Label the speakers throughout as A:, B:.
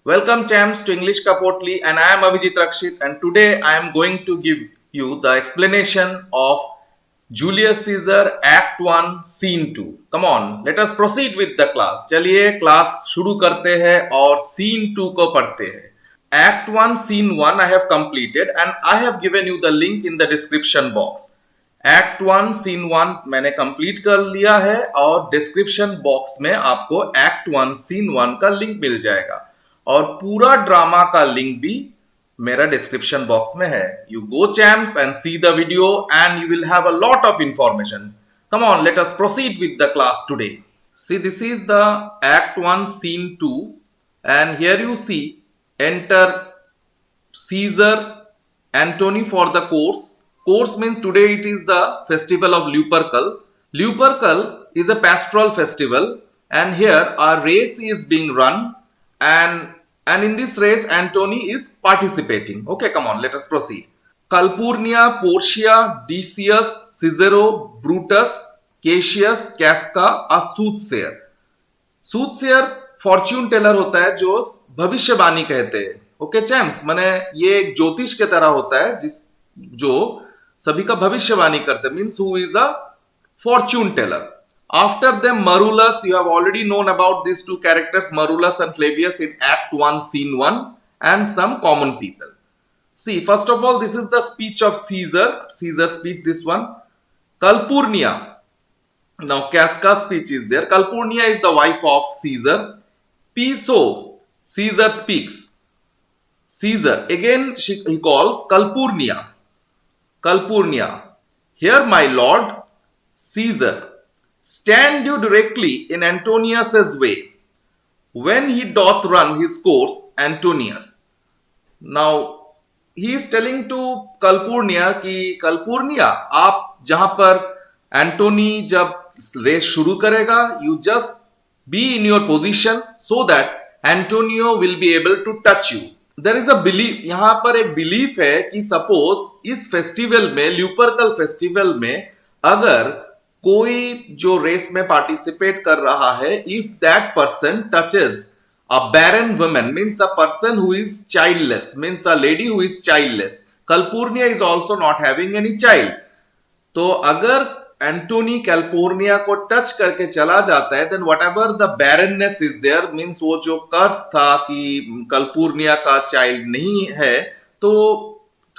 A: Welcome champs to English Kapotli and I am Abhijit Rakshit and today I am going to give you the explanation of Julius Caesar Act 1 Scene 2. Come on, let us proceed with the class. चलिए class शुरू करते हैं और Scene 2 को पढ़ते हैं. Act 1 Scene 1 I have completed and I have given you the link in the description box. Act 1 Scene 1 मैंने complete कर लिया है और डिस्क्रिप्शन बॉक्स में आपको Act 1 Scene 1 का लिंक मिल जाएगा और पूरा ड्रामा का लिंक भी मेरा डिस्क्रिप्शन बॉक्स में है. You go champs and see the video and you will have a lot of information. Come on, let us proceed with the class today. See this is the act 1 scene 2 and here you see enter Caesar Antony for the course. Course means today it is the festival of Lupercal. Lupercal is a pastoral festival and here a race is being run and in this race Antony is participating. Okay, come on, let us proceed. Calpurnia, Portia, Decius, Cicero, Brutus, Cassius, Casca are soothsayer. Soothsayer fortune teller होता है जो भविष्यवाणी कहते हैं. Okay champs, माने ये एक ज्योतिष के तरह होता है जो सभी का भविष्यवाणी करते हैं. Means who is a fortune teller. After them, Marulus, you have already known about these two characters, Marulus and Flavius in Act 1, Scene 1, and some common people. See, first of all, this is the speech of Caesar. Caesar's speech, this one. Calpurnia. Now, Casca's speech is there. Calpurnia is the wife of Caesar. Piso, Caesar speaks. Caesar, again, he calls Calpurnia. Calpurnia. Here, my lord, Caesar. Stand you directly in Antonius's way, when he doth run his course, Antonius. Now, he is telling to Calpurnia कि Calpurnia, आप जहां पर एंटोनी जब race शुरू करेगा, you just be in your position so that Antonio will be able to touch you. There is a belief, यहां पर एक बिलीफ है कि सपोज इस फेस्टिवल में, ल्यूपरकल फेस्टिवल में, अगर कोई जो रेस में पार्टिसिपेट कर रहा है, if that person touches a barren woman, means a person who is childless, means a lady who is childless. California is also not having any child. तो अगर एंटोनी कैलिफोर्निया को टच करके चला जाता है, then whatever the barrenness is there, means वो जो कर्स था कि कैलिफोर्निया का चाइल्ड नहीं है, तो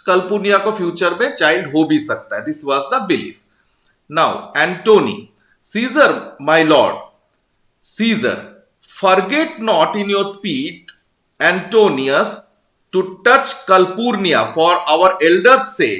A: कैलिफोर्निया को फ्यूचर में चाइल्ड हो भी सकता है. This was the belief. Now, Antony, Caesar, my lord, Caesar, forget not in your speed, Antonius, to touch Calpurnia, for our elders say,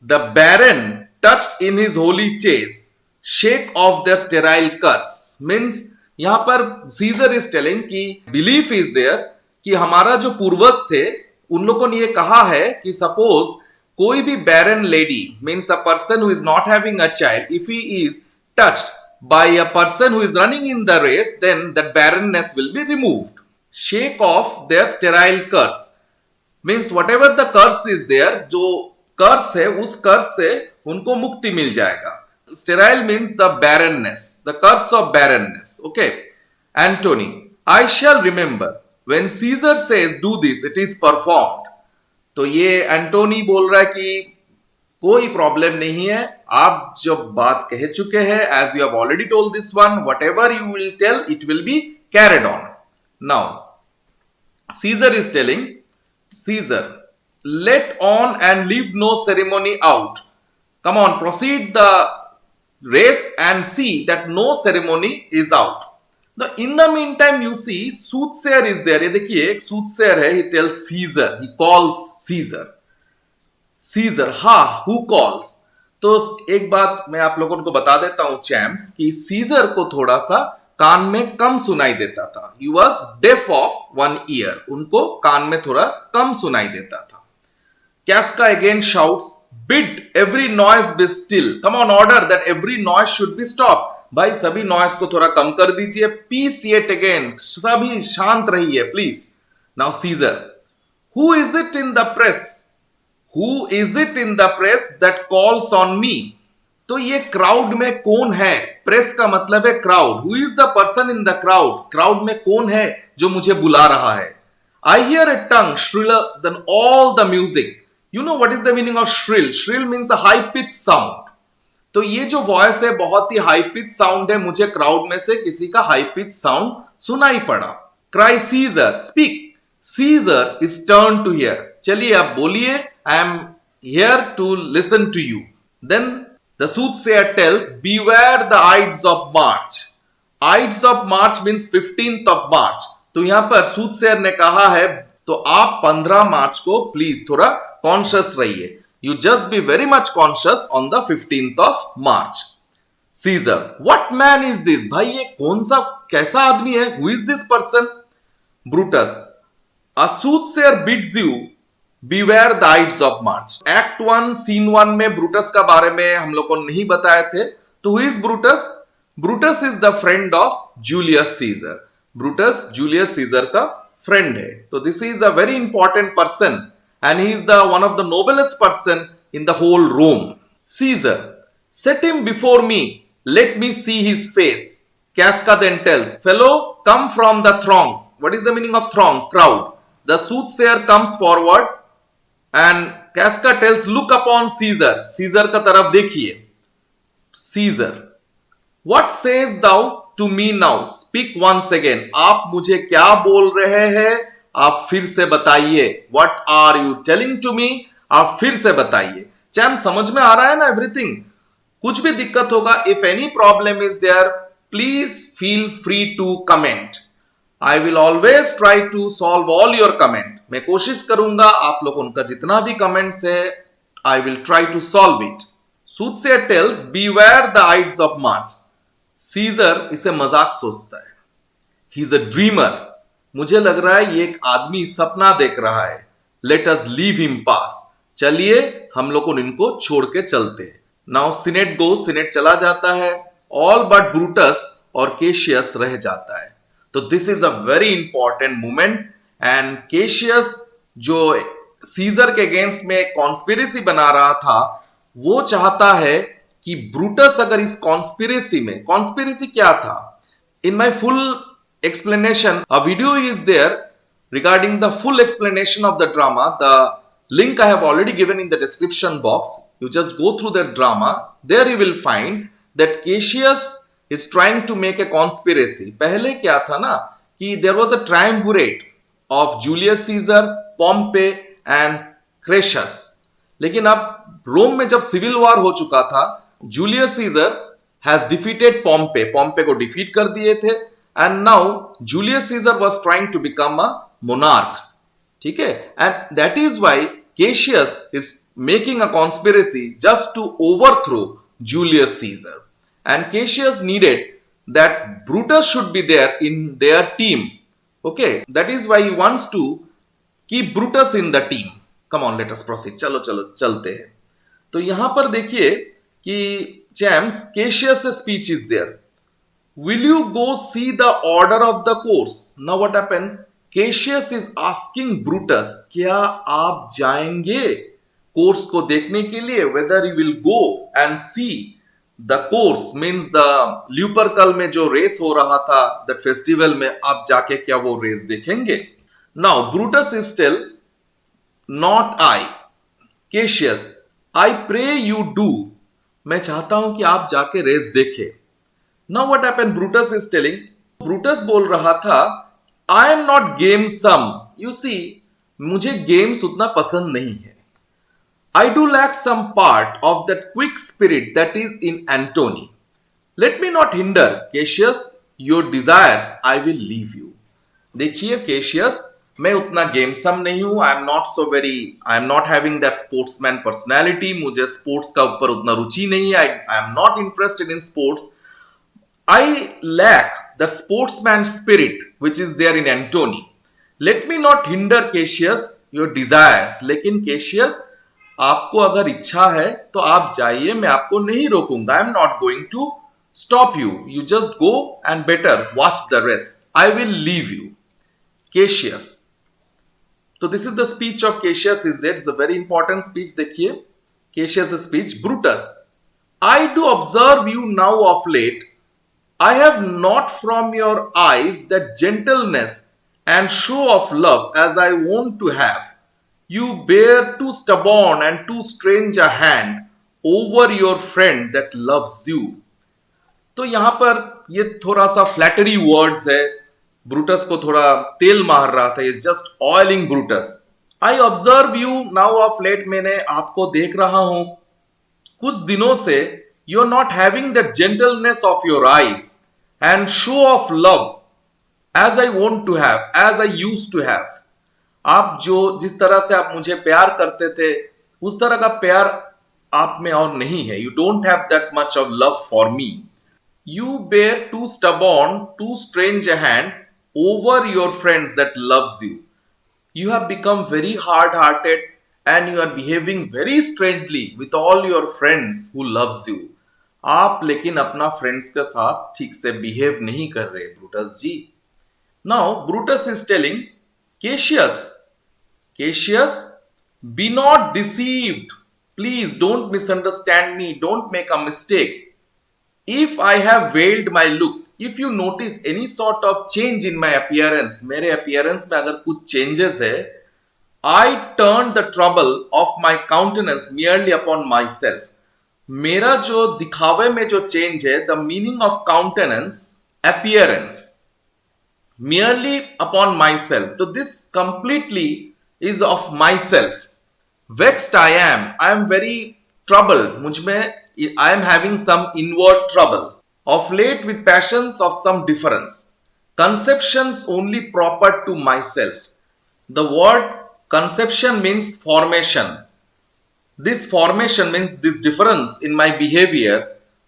A: the baron touched in his holy chase, shake off their sterile curse. Means, यहां पर Caesar is telling कि belief is there कि हमारा जो पूर्वज थे, उन लोगों ने ये कहा है कि सपोज कोई भी barren lady, means a person who is not having a child, if he is touched by a person who is running in the race, then that barrenness will be removed. Shake off their sterile curse, means whatever the curse is there, जो curse है उस कर्स से उनको मुक्ति मिल जाएगा. Sterile means the barrenness, the curse of barrenness. Okay. Antony, I shall remember when Caesar says do this, it is performed. तो ये एंटोनी बोल रहा है कि कोई प्रॉब्लम नहीं है, आप जब बात कह चुके हैं, as you have already told this one, whatever you will tell, it will be carried on. Now Caesar is telling, Caesar, let on and leave no ceremony out. Come on, proceed the race and see that no ceremony is out. In the meantime, you see, soothsayer is there. ये देखिए, एक soothsayer है. He tells Caesar, he calls Caesar. Caesar, हा, who calls? तो एक बात मैं आप लोगों को बता देता हूं चैम्प्स, कि Caesar को थोड़ा सा कान में कम सुनाई देता था. He was deaf of one ear. उनको कान में थोड़ा कम सुनाई देता था. Casca again shouts, bid every noise be still. Come on, order that every noise should be stopped. भाई सभी नॉइस को थोड़ा कम कर दीजिए. पीस येट अगेन, सभी शांत रहिए please. Now Caesar, who is it in the press, who is it in the press that calls on me. तो ये क्राउड में कौन है? प्रेस का मतलब है crowd. Who is the person in the crowd? Crowd में कौन है जो मुझे बुला रहा है? I hear a tongue shriller than all the music. You know what is the meaning of shrill? Shrill means a high pitch sound. तो ये जो वॉइस है बहुत ही हाई पिच साउंड है, मुझे क्राउड में से किसी का हाई पिच साउंड सुनाई पड़ा. Cry Caesar, speak. Caesar is turn to hear. चलिए आप बोलिए, I am here to listen to you. Then the soothsayer tells, beware the ides of March. Ides of March means 15th of March. तो यहां पर soothsayer ने कहा है तो आप 15 मार्च को प्लीज थोड़ा कॉन्शियस रहिए. You just be very much conscious on the 15th of March. Caesar, what man is this? भाई ये कौन सा कैसा आदमी है? Who is this person? Brutus, a soothsayer bids you beware the ides of March. Act 1, Scene 1 में Brutus का बारे में हम लोग को नहीं बताए थे. तो who is Brutus? Brutus is the friend of Julius Caesar. Brutus Julius Caesar का friend है. तो this is a very important person. And he is the one of the noblest person in the whole Rome. Caesar, set him before me. Let me see his face. Casca then tells, fellow, come from the throng. What is the meaning of throng? Crowd. The soothsayer comes forward and Casca tells, look upon Caesar. Caesar का तरफ देखिए. Caesar, what says thou to me now? Speak once again. आप मुझे क्या बोल रहे हैं? आप फिर से बताइए. What are you telling to me? आप फिर से बताइए. चैम समझ में आ रहा है ना एवरीथिंग? कुछ भी दिक्कत होगा, if any problem is there, please feel free to comment. I will always try to solve all your comment. मैं कोशिश करूंगा आप लोग उनका जितना भी कमेंट्स है, I will try to solve it. Soothsayer tells, beware the ides of March. Caesar इसे मजाक सोचता है. He is a dreamer. मुझे लग रहा है ये एक आदमी सपना देख रहा है. लेट अस लीव हिम पास. चलिए हम लोग इनको छोड़ के चलते हैं. नाउ सीनेट गो, सीनेट चला जाता है. ऑल बट ब्रूटस और केशियस रह जाता है. तो this is a very important movement. And caseous जो सीजर के अगेंस्ट में कॉन्स्पिरेसी बना रहा था, वो चाहता है कि ब्रूटस अगर इस कॉन्स्पिरेसी में, कॉन्स्पिरेसी क्या था, in my full explanation, a video is there regarding the full explanation of the drama. The link I have already given in the description box. You just go through the drama. There you will find that Cassius is trying to make a conspiracy. पहले क्या था ना कि there was a triumvirate of Julius Caesar, Pompey and Cassius. लेकिन अब रोम में जब civil war हो चुका था, Julius Caesar has defeated Pompey. Pompey को डिफीट कर दिए थे. And now Julius Caesar was trying to become a monarch. ठीक है? And that is why Cassius is making a conspiracy just to overthrow Julius Caesar. And Cassius needed that Brutus should be there in their team. Okay? That is why he wants to keep Brutus in the team. Come on, let us proceed. चलो चलो चलते हैं. तो यहां पर देखिए कि James, Cassius' speech is there. Will you go see the order of the course? Now what happened? Cassius is asking Brutus, क्या आप जाएंगे कोर्स को देखने के लिए? Whether you will go and see the course means the ल्यूपरकल में जो race हो रहा था, that फेस्टिवल में आप जाके क्या वो रेस देखेंगे? Now Brutus is still not I. Cassius, I pray you do. मैं चाहता हूं कि आप जाके रेस देखें. Now what happened? Brutus is telling. Brutus बोल रहा था, I am not gamesome. You see, मुझे गेम्स उतना पसंद नहीं है. I do lack some part of that quick spirit that is in Antony. Let me not hinder, Cassius, your desires. I will leave you. देखिए Cassius, मैं उतना गेमसम नहीं हूं. I am not having that sportsman personality. मुझे sports का ऊपर उतना रुचि नहीं है. I am not interested in sports. I lack the sportsman spirit which is there in Antony. Let me not hinder, Cassius, your desires. लेकिन Cassius, आपको अगर इच्छा है तो आप जाइए, मैं आपको नहीं रोकूंगा. I am not going to stop you. You just go and better watch the rest. I will leave you. Cassius. So this is the speech of Cassius is there. It's a very important speech. देखिए Cassius' speech. Brutus, I do observe you now of late. I have not from your eyes that gentleness and show of love as I want to have. You bear too stubborn and too strange a hand over your friend that loves you. तो यहां पर ये थोड़ा सा flattery words है, Brutus को थोड़ा तेल मार रहा था, ये just oiling Brutus. I observe you now of late, मैंने आपको देख रहा हूं कुछ दिनों से, you are not having the gentleness of your eyes and show of love as I want to have, as I use to have. आप जो जिस तरह से आप मुझे प्यार करते थे उस तरह का प्यार आप में और नहीं है. You don't have that much of love for me. You bear too stubborn to strange a hand over your friends that loves you. You have become very hard-hearted and you are behaving very strangely with all your friends who loves you. आप लेकिन अपना friends के साथ ठीक से behave नहीं कर रहे Brutus ji. Now Brutus is telling Cassius, Cassius, be not deceived. Please don't misunderstand me. Don't make a mistake. If I have veiled my look, if you notice any sort of change in my appearance, मेरे appearance में अगर कुछ changes है, I turn the trouble of my countenance merely upon myself. मेरा जो दिखावे में जो change है, the meaning of countenance, appearance, merely upon myself. So this completely is of myself. Vexed I am very troubled. मुझ में I am having some inward trouble. Of late with passions of some difference, conceptions only proper to myself. The word conception means formation. This formation means this difference in my behavior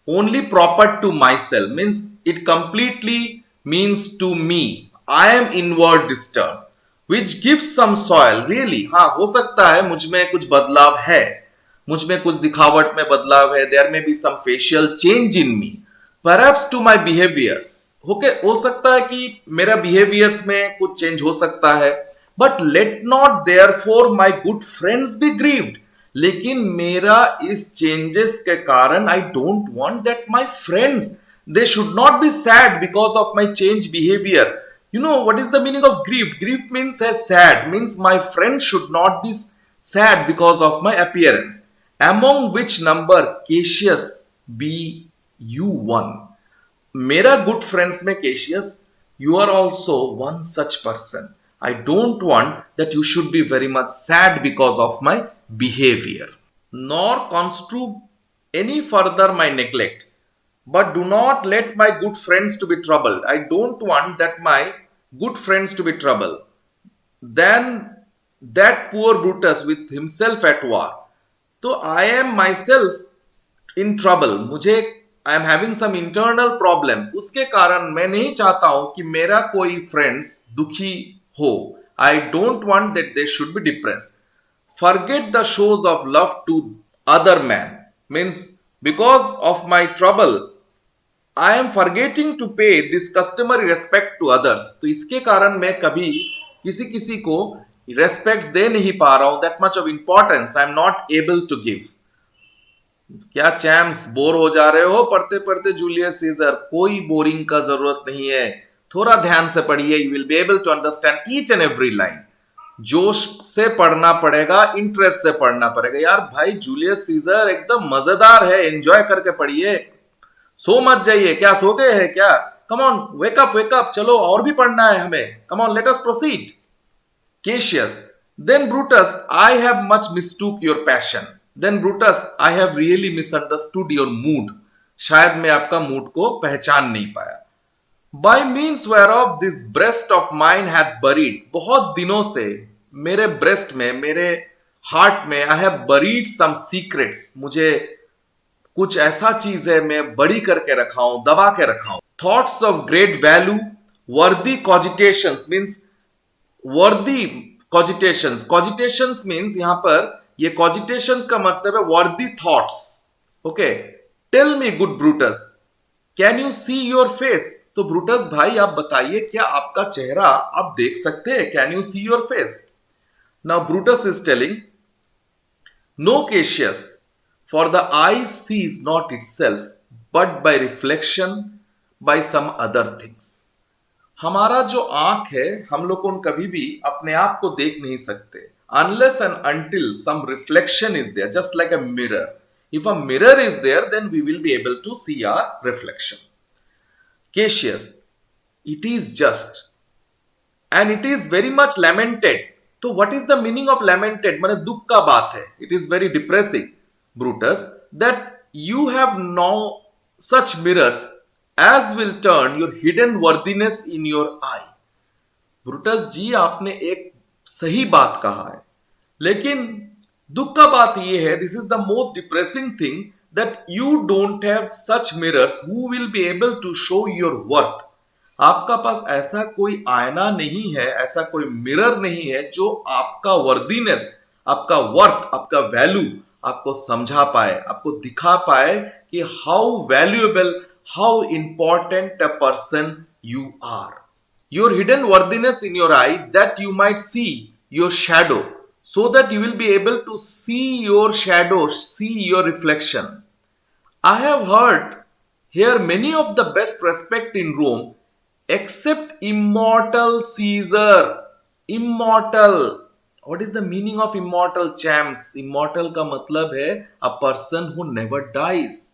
A: only proper to myself, means it completely means to me. I am inward disturbed, which gives some soil. Really, हाँ हो सकता है मुझ में कुछ बदलाव है, मुझ में कुछ दिखावट में बदलाव है. There may be some facial change in me. Perhaps to my behaviors. Okay, हो सकता है कि मेरा behaviors में कुछ change हो सकता है. But let not therefore my good friends be grieved. लेकिन मेरा इस changes के कारण I don't want that my friends, they should not be sad because of my change behavior. You know what is the meaning of grieved? Grieved means as sad, means my friend should not be sad because of my appearance. Among which number Cassius be you one. मेरा good friends में Cassius, you are also one such person. I don't want that you should be very much sad because of my behavior. Nor construe any further my neglect, but do not let my good friends to be troubled. I don't want that my good friends to be troubled. Then that poor Brutus with himself at war. So I am myself in trouble. मुझे I am having some internal problem. उसके कारण मैं नहीं चाहता हूं कि मेरा कोई friends दुखी हो. I don't want that they should be depressed. Forget the shows of love to other man. Means because of my trouble, I am forgetting to pay this customary respect to others. तो इसके कारण मैं कभी किसी को respects दे नहीं पा रहा हूं. That much of importance I am not able to give. क्या चैम्स बोर हो जा रहे हो पढ़ते पढ़ते जूलियस सीजर? कोई बोरिंग का जरूरत नहीं है, थोड़ा ध्यान से पढ़िए. You will be able to understand each and every line. जोश से पढ़ना पड़ेगा, इंटरेस्ट से पढ़ना पड़ेगा. यार भाई जूलियस सीजर एकदम मजेदार है, एंजॉय करके पढ़िए. सो मत जाइए. क्या सो गए हैं क्या? कम ऑन, वेक अप, चलो और भी पढ़ना है हमें. कम on, let us proceed. Cassius, then Brutus, I have much mistook your passion. Then Brutus, I have really misunderstood your mood. शायद मैं आपका मूड को पहचान नहीं पाया. By means whereof this breast of mine hath buried. बहुत दिनों से मेरे breast में, मेरे heart में I have buried some secrets. मुझे कुछ ऐसा चीज है मैं बड़ी करके रखा हूं, दबा के रखा हूं. Thoughts of great value, worthy cogitations means वर्दी कॉजिटेशंस. कॉजिटेशंस मीन्स यहां पर ये कॉजिटेशंस का मतलब है worthy thoughts. Okay, tell me good Brutus, can you see your face? तो ब्रूटस भाई आप बताइए, क्या आपका चेहरा आप देख सकते हैं? Can you see your face? Now Brutus is telling, no Cassius, for the eye sees not itself but by reflection, by some other things. हमारा जो आंख है, हम लोग उन कभी भी अपने आप को देख नहीं सकते unless and until some reflection is there, just like a mirror. If a mirror is there, then we will be able to see our reflection. Cassius, it is just and it is very much lamented. So what is the meaning of lamented? माने दुख का बात है. It is very depressing, Brutus, that you have now such mirrors as will turn your hidden worthiness in your eye. Brutus ji, आपने एक सही बात कहा है, लेकिन दुख का बात यह है, this is the most depressing thing, that you don't have such mirrors who will be able to show your worth. आपका पास ऐसा कोई आईना नहीं है, ऐसा कोई मिरर नहीं है जो आपका वर्दीनेस, आपका वर्थ, आपका वैल्यू आपको समझा पाए, आपको दिखा पाए कि how valuable, how important a person you are. Your hidden worthiness in your eye, that you might see your shadow, so that you will be able to see your shadow, see your reflection. I have heard here many of the best respect in Rome, except immortal Caesar. Immortal. What is the meaning of immortal, champs? Immortal का मतलब है a person who never dies,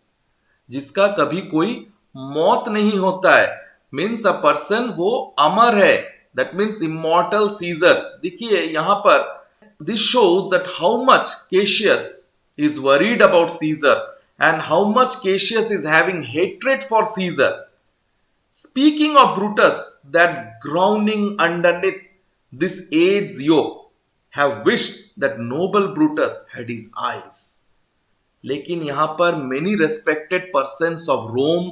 A: जिसका कभी कोई मौत नहीं होता है. मीन्स अ पर्सन वो अमर है. That means immortal Caesar. देखिए यहां पर this shows that how much Cassius is worried about Caesar and how much Cassius is having hatred for Caesar. Speaking of Brutus, that grounding underneath this age yoke, have wished that noble Brutus had his eyes. लेकिन यहां पर many respected persons of Rome,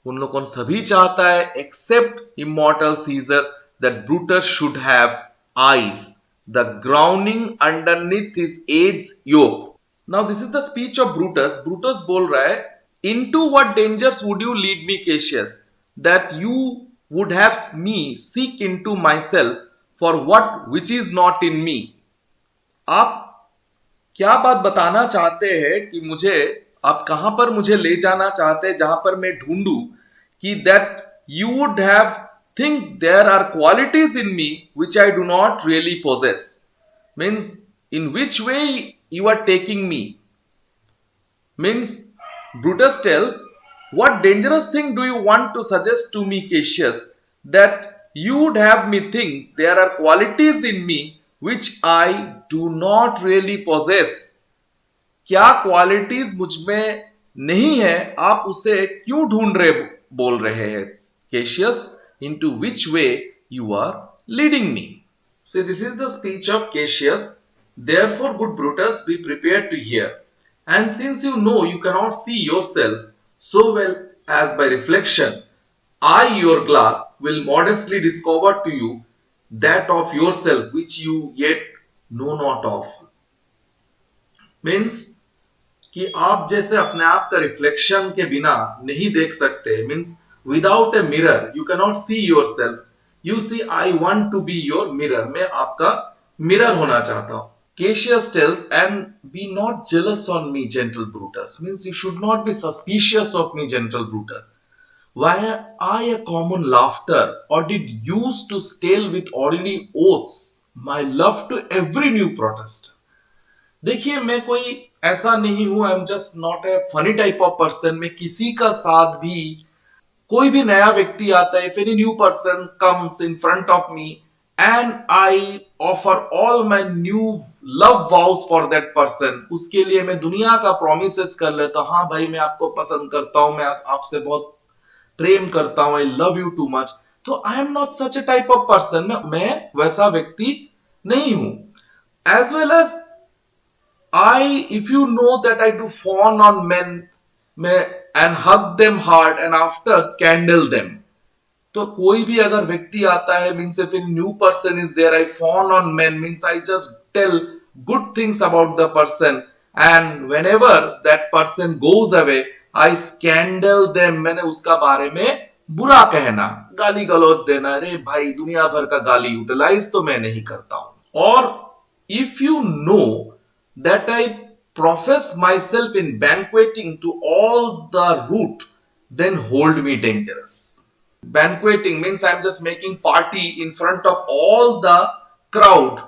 A: उन लोगों को सभी चाहता है except immortal Caesar that Brutus should have eyes, the grounding underneath his age yoke. Now this is the speech of Brutus. Brutus बोल रहा है, into what dangers would you lead me Cassius, that you would have me seek into my self for what which is not in me. आप क्या बात बताना चाहते हैं कि मुझे, आप कहां पर मुझे ले जाना चाहते हैं जहां पर मैं ढूंढूं कि that you would have think there are qualities in me which I do not really possess. Means in which way you are taking me. Means Brutus tells, what dangerous thing do you want to suggest to me Cassius, that you would have me think there are qualities in me which I do not really possess. क्या qualities मुझ में नहीं है, आप उसे क्यों ढूंढ रहे, बोल रहे हैं Cassius, into which way you are leading me. So this is the speech of Cassius. Therefore good Brutus, be prepared to hear, and since you know you can not see yourself so well as by reflection, I your glass will modestly discover to you that of yourself which you yet know not of. Means कि आप जैसे अपने आप का reflection के बिना नहीं देख सकते. Means without a mirror you can not see yourself. You see, I want to be your mirror. मैं आपका मिरर होना चाहता हूं. Cassius tells, and be not jealous on me, gentle Brutus. Means you should not be suspicious of me, gentle Brutus. Why I a common laughter, or did use to stale with ordinary oaths my love to every new protest? देखिए, मैं कोई ऐसा नहीं हूं, I am just not a funny type of person. मैं किसी का साथ भी, कोई भी नया व्यक्ति आता है, if any new person comes in front of me and I offer all my new love vows for that person, उसके लिए मैं दुनिया का प्रोमिसेस कर लेता हूं. हाँ भाई, मैं आपको पसंद करता हूं, मैं आपसे बहुत प्रेम करता हूं, I love you too much. तो I am not such a type of person. मैं वैसा व्यक्ति नहीं हूं. As well as if you know that I do fawn on men and hug them hard and after scandal them. तो कोई भी अगर व्यक्ति आता है, means if a new person is there, I fawn on men, means I just tell good things about the person, and whenever that person goes away, I scandal them. मैंने उसका बारे में बुरा कहना, गाली गलौज देना. अरे भाई, दुनिया भर का गाली यूटिलाइज तो मैं नहीं करता हूं. और if you know that I profess myself in banqueting to all the root, then hold me dangerous. banqueting means I'm just making party in front of all the crowd,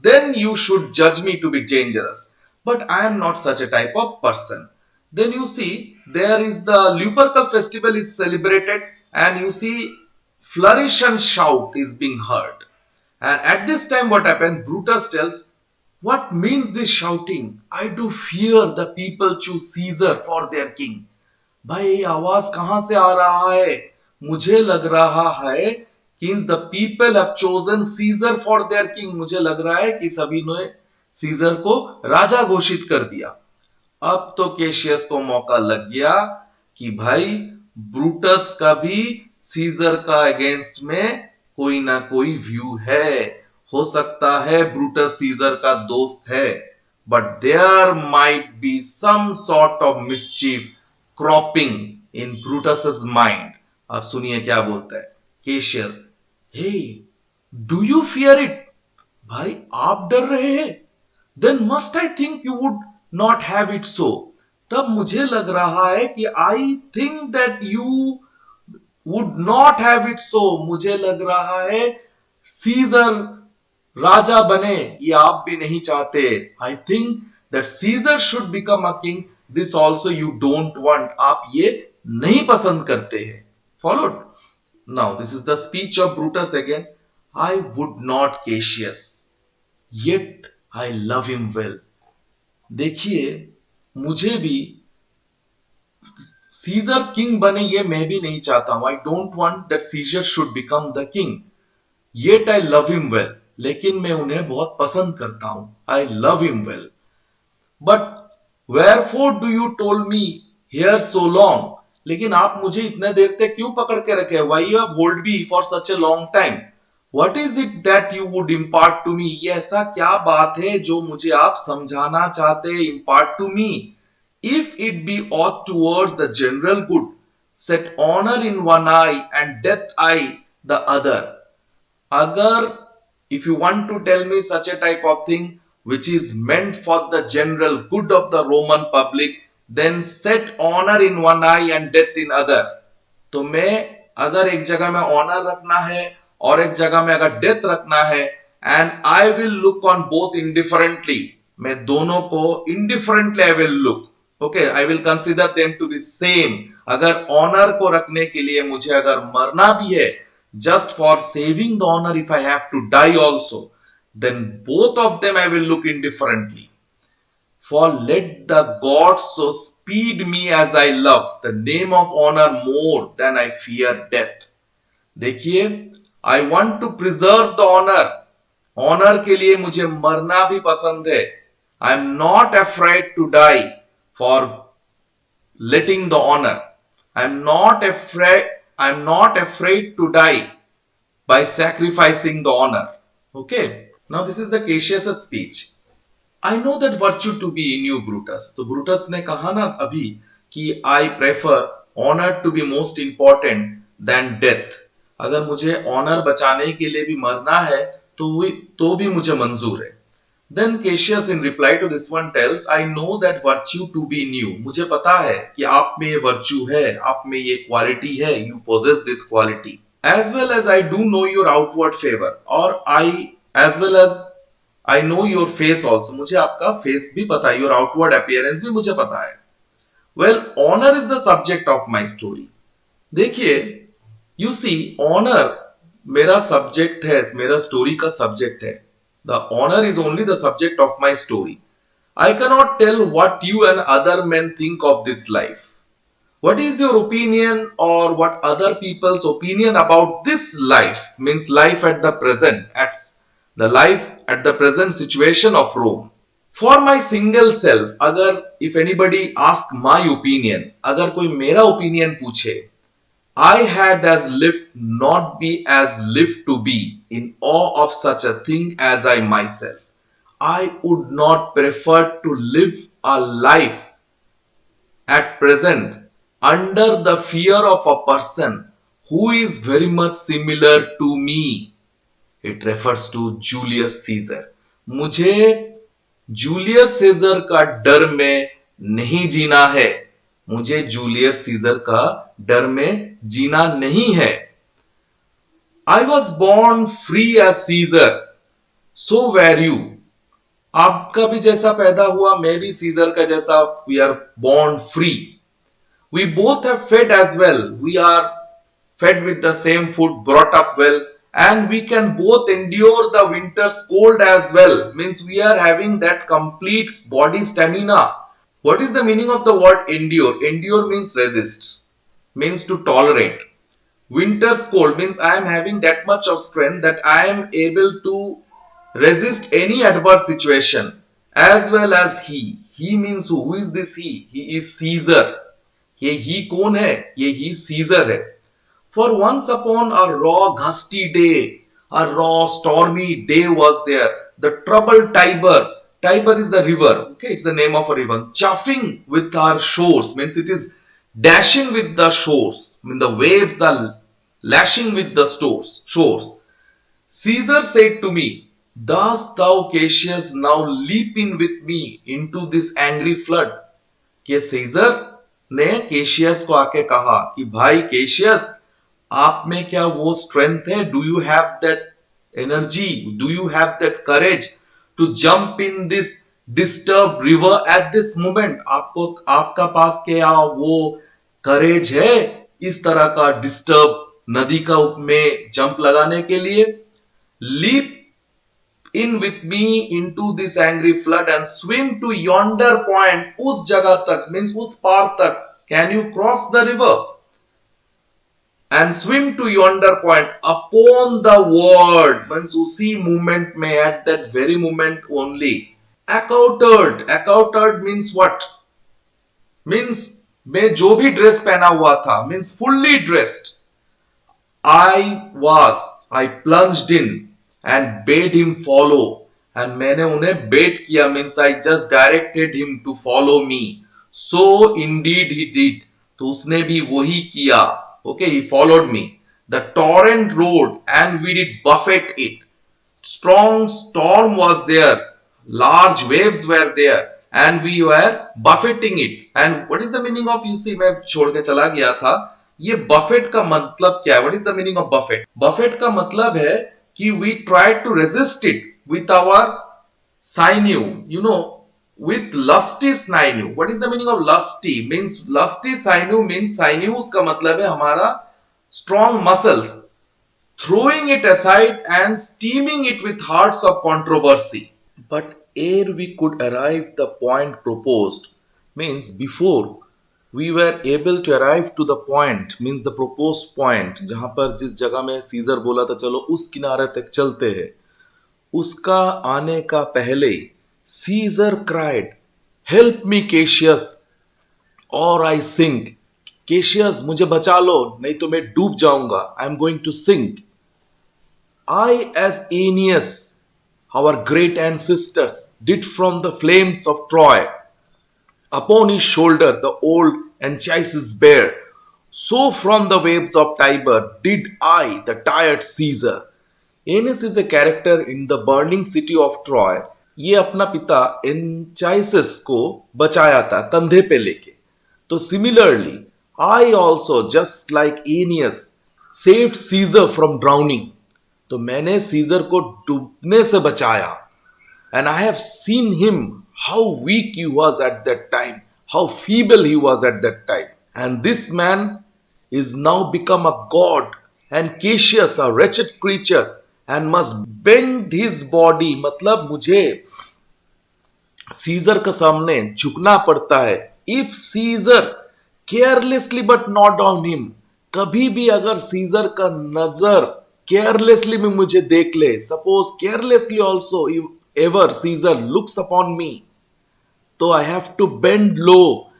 A: then you should judge me to be dangerous. But I am not such a type of person. Then you see, there is the Lupercal festival is celebrated, and you see, flourish and shout is being heard. And at this time, what happened? Brutus tells, what means this shouting? I do fear the people choose Caesar for their king. भाई ये आवाज कहां से आ रहा है? मुझे लग रहा है कि the people have chosen Caesar for their king. मुझे लग रहा है कि सभी ने सीजर को राजा घोषित कर दिया. अब तो केशियस को मौका लग गया कि भाई ब्रूटस का भी सीजर का अगेंस्ट में कोई ना कोई व्यू है. हो सकता है ब्रूटस सीजर का दोस्त है, but there might be some sort of mischief cropping in Brutus mind. अब सुनिए क्या बोलता है Cassius. Hey, do you fear it? भाई आप डर रहे हैं? Then must I think you would not have it so. तब मुझे लग रहा है कि I think that you would not have it so. मुझे लग रहा है सीजर राजा बने ये आप भी नहीं चाहते. I think that Caesar should become a king. This also you don't want. आप ये नहीं पसंद करते हैं. Followed. Now this is the speech of Brutus again. I would not Cassius, yet I love him well. देखिए, मुझे भी scissor king बने ये मैं भी नहीं चाहता हूं. I don't want that Caesar should become the king, yet I love him well. लेकिन मैं उन्हें बहुत पसंद करता हूं. I love him well. But wherefore do you told me here so long. लेकिन आप मुझे इतने देर तक क्यों पकड़ के रखे? Why you have hold me for such a long time? What is it that you would impart to me? ये ऐसा क्या बात है जो मुझे आप समझाना चाहते हैं? Impart to me. If it be aught towards the general good, set honor in one eye and death eye the other. अगर if you want to tell me such a type of thing which is meant for the general good of the Roman public, then set honor in one eye and death in other. तो मैं अगर एक जगह में honour रखना है और एक जगह में अगर डेथ रखना है, and I will look on both indifferently. मैं दोनों को indifferently I will look. Okay, I will consider them to be same. अगर ऑनर को रखने के लिए मुझे अगर मरना भी है, just for saving the honour, if I have to die also, then both of them I will look indifferently. For let the gods so speed me as I love the name of honor more than I fear death. देखिए, I want to preserve the honor. Honor के लिए मुझे मरना भी पसंद है. I am not afraid to die for letting the honor. I am not afraid to die by sacrificing the honor. Okay. Now this is the Cassius' speech. I know that virtue to be in you, Brutus. तो Brutus ने कहा ना अभी कि I prefer honor to be most important than death. अगर मुझे honour बचाने के लिए भी मरना है तो भी मुझे मंजूर है. Then Cassius in reply to this one tells, I know that virtue to be in you. मुझे पता है कि आप में ये virtue है, आप में ये quality है, you possess this quality. As well as I do know your outward favor, और as well as I know your face also. मुझे आपका face भी पता है, your outward appearance भी मुझे पता है. Well, honor is the subject of my story. देखिए, you see, honor मेरा सब्जेक्ट है, मेरा स्टोरी का सब्जेक्ट है. The honor is only the subject of my story. I cannot tell what you and other men think of this life. What is your opinion or what other people's opinion about this life? Means life at the present, the life at the present situation of Rome. For my single self, अगर if anybody ask my opinion, अगर कोई मेरा opinion पूछे, I had as lived not be as lived to be in awe of such a thing as I myself. I would not prefer to live a life at present under the fear of a person who is very much similar to me. It refers to Julius Caesar. मुझे Julius Caesar का डर में नहीं जीना है. मुझे Julius Caesar का डर में जीना नहीं है. I was born free as Caesar, so were you. आपका भी जैसा पैदा हुआ, मैं भी सीजर का जैसा. We are born free. We both have fed as well. We are fed with the same food, brought up well, and we can both endure the winter's cold as well. Means we are having that complete body stamina. What is the meaning of the word endure? Endure means resist, means to tolerate. Winter's cold means I am having that much of strength that I am able to resist any adverse situation, as well as he. He means who? Who is this he? He is Caesar. ये ही कौन है? ये ही scissor है. For once upon a raw gusty day, a raw stormy day was there. The troubled Tiber. Tiber is the river. Okay, it's the name of a river. Chuffing with our shores means it is dashing with the shores. I mean the waves are lashing with the shores. Caesar said to me, "Dost thou, Cassius, now leap in with me into this angry flood?" कि scissor ने caseous को आके कहा कि भाई caseous, आप में क्या वो स्ट्रेंथ है? Do you have that energy? Do you have that courage to jump in this disturb river at this moment? आपको, आपका पास क्या वो करेज है इस तरह का डिस्टर्ब नदी का में जंप लगाने के लिए? Leap in with me into this angry flood and swim to yonder point. उस जगह तक means उस पार तक. Can you cross the river? And swim to yonder point upon the word means उसी moment में, at that very moment only. Accoutred. Accoutred means what? Means मैं जो भी ड्रेस पहना हुआ था means fully dressed. I plunged in and bade him follow. And मैंने उन्हें bait किया means I just directed him to follow me. So indeed he did. तो उसने भी वही किया. Okay, he followed me. The torrent roared and we did buffet it. Strong storm was there. Large waves were there. And we were buffeting it. And what is the meaning of, you see, मैं छोड़ के चला गया था. ये buffet का मतलब क्या है? What is the meaning of buffet? Buffet का मतलब है कि we tried to resist it with our sinew, with lusty sinew. What is the meaning of lusty? Means lusty sinew means sinews का मतलब है हमारा strong muscles. Throwing it aside and steaming it with hearts of controversy. But ere we could arrive the point proposed, means before we were able to arrive to the point, means the proposed point, जहां पर जिस जगह में scissor बोला था चलो उस किनारे तक चलते हैं, उसका आने का पहले Caesar cried, help me Cassius or I sink. Caseous मुझे बचा लो नहीं तो मैं डूब जाऊंगा. I am going to sink. I as Aeneas our great ancestors did from the flames of Troy. Upon his shoulder the old Cassius bare, so from the waves of Tiber did I, the tired Caesar. Aeneas is a character in the burning city of Troy. ये अपना पिता एंचाइसस को बचाया था कंधे पे लेके. तो similarly, I also, just like Aeneas, saved Caesar from drowning. तो मैंने सीजर को डूबने से बचाया. And I have seen him, how weak he was at that time, how feeble he was at that time. And this man is now become a god, and Cassius a wretched creature, and must bend his body. मतलब मुझे scissor के सामने झुकना पड़ता है. If Caesar carelessly but not on him, कभी भी अगर सीजर का नजर केयरलेसली में मुझे देख ले, suppose carelessly also ever Caesar looks upon me, तो I have to bend low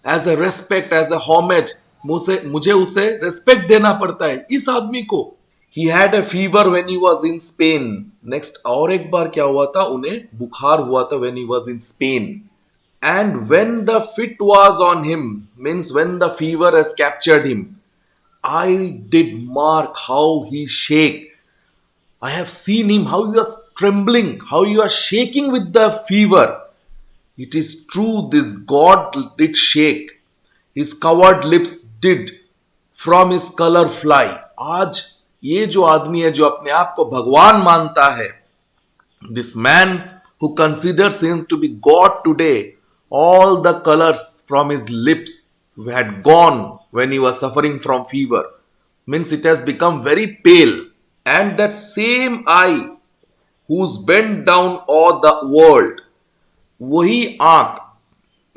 A: as a respect, as a homage. मुझे उसे रेस्पेक्ट देना पड़ता है इस आदमी को. He had a fever when he was in Spain. Next, और एक बार क्या हुआ था, उन्हें बुखार हुआ था when he was in Spain. And when the fit was on him, means when the fever has captured him, I did mark how he shake. I have seen him, how you are trembling, how you are shaking with the fever. It is true, this God did shake. His covered lips did from his color fly. आज ये जो आदमी है जो अपने आप को भगवान मानता है, this man who considers him to be God today, all the colors from his lips had gone when he was suffering from fever. Means it has become very pale. And that same eye who's bent down all the world, वही आंख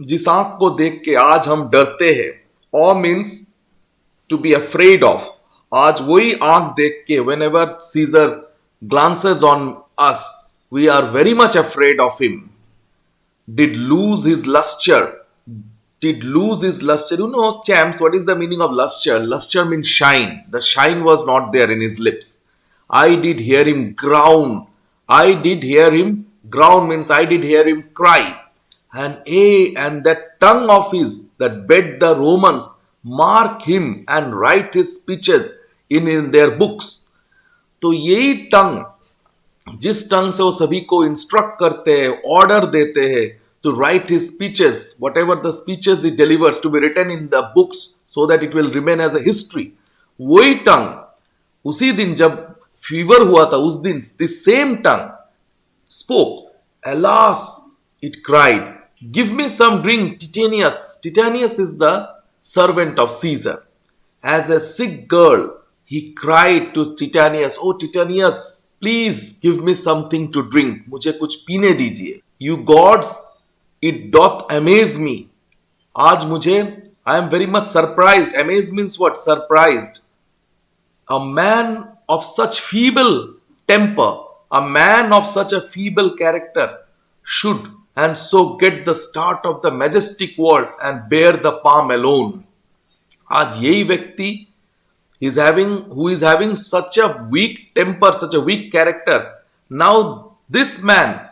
A: जिस आंख को देख के आज हम डरते हैं, awe means to be afraid of, आज वही आंख देख के whenever Caesar glances on us, we are very much afraid of him, did lose his luster. You know, champs, what is the meaning of luster? Luster means shine. The shine was not there in his lips. I did hear him groan. Groan means I did hear him cry. And that tongue of his that bade the Romans mark him and write his speeches in their books. तो यही टंग, जिस टंग से वो सभी को instruct करते हैं, order देते हैं to write his speeches, whatever the speeches he delivers, to be written in the books so that it will remain as a history. वही टंग उसी दिन जब फीवर हुआ था, उस दिन the same tongue spoke. Alas, it cried, give me some drink, Titanius. Titanius is the servant of Caesar. As a sick girl, he cried to Titanius, oh Titanius, please give me something to drink. मुझे कुछ पीने दीजिए. You gods, it doth amaze me. आज मुझे, I am very much surprised. Amaze means what? Surprised. A man of such feeble temper, a man of such a feeble character should and so get the start of the majestic world and bear the palm alone. आज यही व्यक्ति who is having such a weak temper, such a weak character. Now this man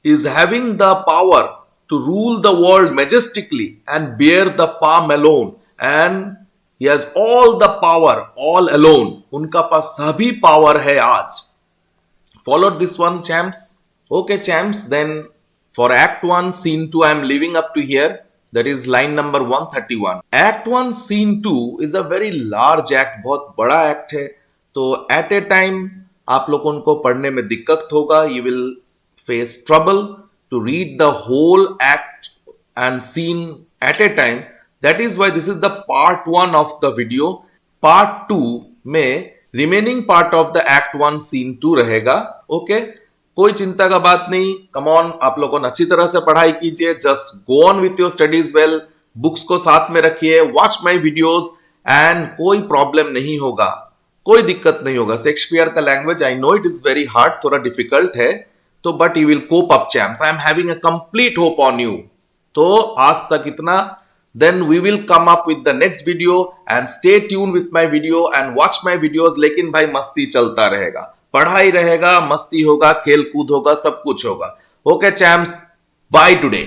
A: is having the power to rule the world majestically and bear the palm alone. And he has all the power, all alone. उनका पास सभी power है आज. Followed this one, champs? Okay, champs. Then for Act 1, Scene 2, I am leaving up to here. That is line number 131. Act 1, Scene 2 is a very large act. बहुत बड़ा act है. तो at a time आप लोगों को पढ़ने में दिक्कत होगा. You will face trouble to read the whole act and scene at a time. That is why this is the part 1 of the video. Part 2 में remaining part of the Act 1 Scene 2 रहेगा. Okay? कोई चिंता का बात नहीं. Come on, आप लोगों ने अच्छी तरह से पढ़ाई कीजिए. Just go on with your studies well. Books को साथ में रखिए. Watch my videos and कोई problem नहीं होगा. कोई दिक्कत नहीं होगा. शेक्सपियर का language I know it is very hard, थोड़ा difficult है. तो but you will cope up, champs. I am having a complete hope on you. तो आज तक इतना. Then we will come up with the next video and stay tuned with my video and watch my videos. लेकिन भाई मस्ती चलता रहेगा, पढ़ाई रहेगा, मस्ती होगा, खेल कूद होगा, सब कुछ होगा. Okay, champs. Bye today.